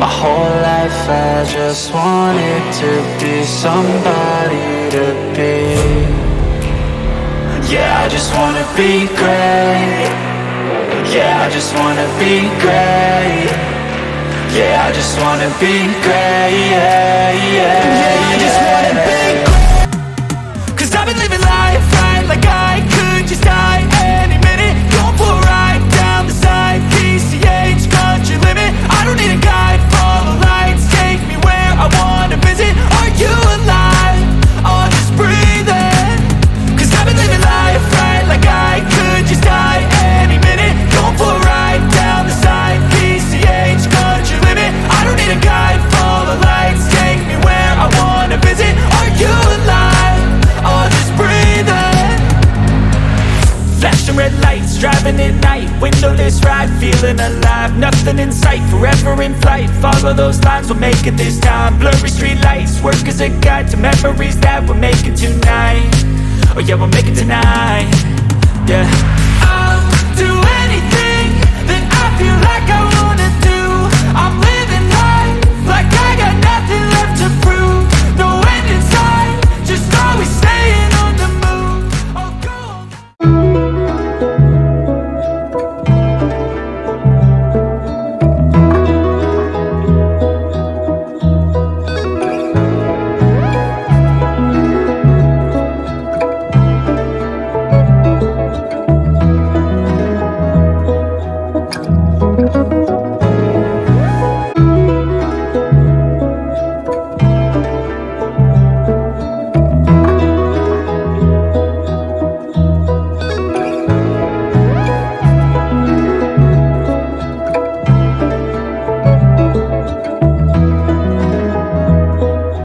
My whole life I just wanted to be somebody to be. Yeah, I just wanna be great. Yeah, I just wanna be great. Yeah, I just wanna be great. Yeah, I just wanna be great. 'Cause I've been living life right like I could just die any minute. Going for a ride down the side, PCH, country limit. I don't need a guide, follow lights, take me where I wanna visit. Are you alive? Or just breathing? 'Cause I've been living life right like I could just die any minute. Going for a ride down the side, PCH, country limit. I don't need a guide, follow lights, take me where I wanna visit. Are you alive? Or just breathing? Flashing red lights, driving at night, windowless ride, feeling alive. Nothing in sight, forever in flight. Follow those lines, we'll make it this time. Blurry street lights, work as a guide to memories that we're making tonight. Oh yeah, we'll make it tonight. Yeah, I'll do anything that I feel like